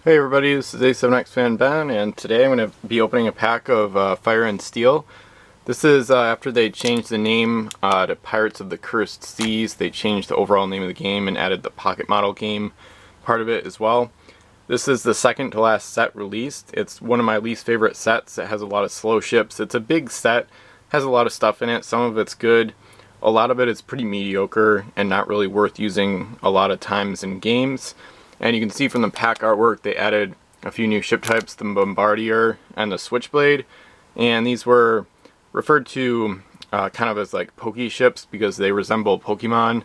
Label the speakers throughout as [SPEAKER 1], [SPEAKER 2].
[SPEAKER 1] Hey everybody, this is A7X Fan Ben, and today I'm going to be opening a pack of Fire and Steel. This is after they changed the name to Pirates of the Cursed Seas. They changed the overall name of the game and added the pocket model game part of it as well. This is the second to last set released. It's one of my least favorite sets. It has a lot of slow ships. It's a big set, has a lot of stuff in it. Some of it's good. A lot of it is pretty mediocre and not really worth using a lot of times in games. And you can see from the pack artwork they added a few new ship types, the Bombardier and the Switchblade. And these were referred to kind of as like Poke ships because they resemble Pokemon.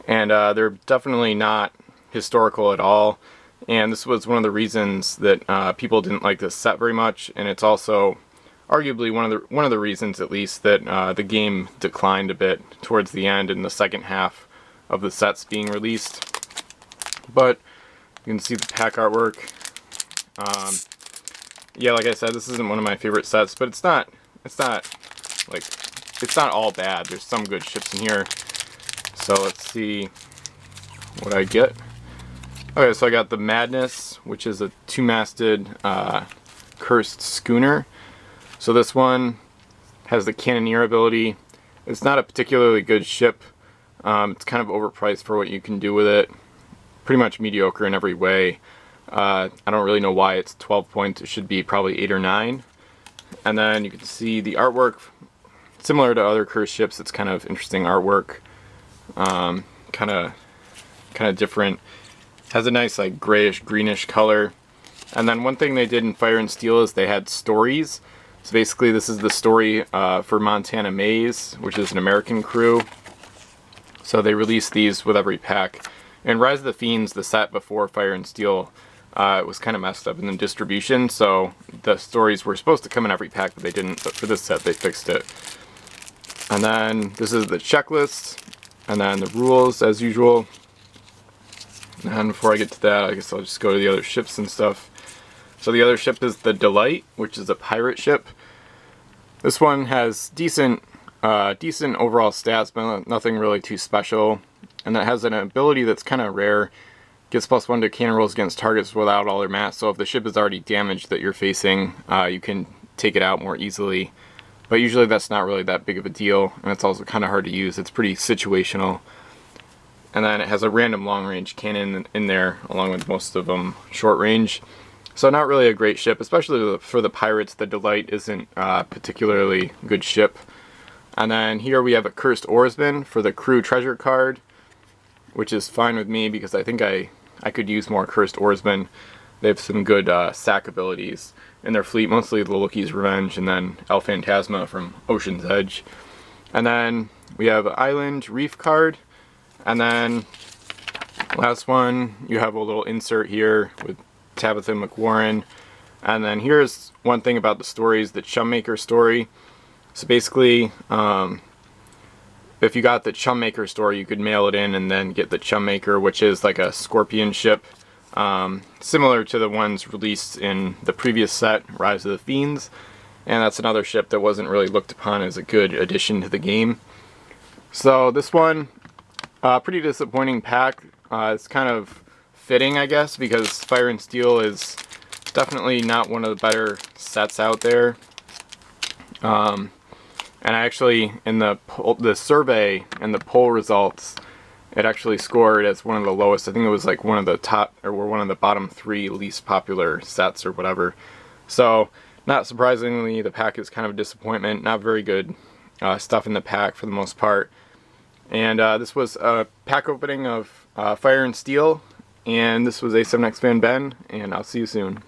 [SPEAKER 1] And they're definitely not historical at all. And this was one of the reasons that people didn't like this set very much. And it's also arguably one of the reasons, at least, that the game declined a bit towards the end in the second half of the sets being released. But you can see the pack artwork. Yeah, like I said, this isn't one of my favorite sets, but it's not all bad. There's some good ships in here. So let's see what I get. Okay, so I got the Madness, which is a two-masted cursed schooner. So this one has the cannoneer ability. It's not a particularly good ship. It's kind of overpriced for what you can do with it. Pretty much mediocre in every way. I don't really know why it's 12 points. It should be probably 8 or 9. And then you can see the artwork, similar to other cursed ships. It's kind of interesting artwork. Kind of different. Has a nice like grayish greenish color. And then one thing they did in Fire and Steel is they had stories. So basically this is the story for Montana Maze, which is an American crew. So they released these with every pack. And Rise of the Fiends, the set before Fire and Steel, it was kind of messed up in the distribution, so the stories were supposed to come in every pack, but they didn't. But for this set, they fixed it. And then this is the checklist, and then the rules, as usual. And before I get to that, I guess I'll just go to the other ships and stuff. So the other ship is the Delight, which is a pirate ship. This one has decent overall stats, but nothing really too special. And it has an ability that's kind of rare. Gets +1 to cannon rolls against targets without all their mass. So if the ship is already damaged that you're facing, you can take it out more easily. But usually that's not really that big of a deal. And it's also kind of hard to use. It's pretty situational. And then it has a random long-range cannon in there, along with most of them short range. So not really a great ship, especially for the pirates. The Delight isn't a particularly good ship. And then here we have a Cursed Oarsman for the crew treasure card, which is fine with me because I think I could use more Cursed Oarsmen. They have some good sack abilities in their fleet, mostly the Loki's Revenge and then El Phantasma from Ocean's Edge. And then we have Island Reef card. And then last one, you have a little insert here with Tabitha McWarren. And then here's one thing about the stories, the Chummaker story. So basically, if you got the Chummaker story, you could mail it in and then get the Chummaker, which is like a scorpion ship, similar to the ones released in the previous set, Rise of the Fiends. And that's another ship that wasn't really looked upon as a good addition to the game. So this one, pretty disappointing pack. It's kind of fitting, I guess, because Fire and Steel is definitely not one of the better sets out there. And actually, in the survey and the poll results, it actually scored as one of the lowest. I think it was like one of the top, or one of the bottom 3 least popular sets or whatever. So, not surprisingly, the pack is kind of a disappointment. Not very good stuff in the pack for the most part. And this was a pack opening of Fire and Steel. And this was A7X Fan Ben, and I'll see you soon.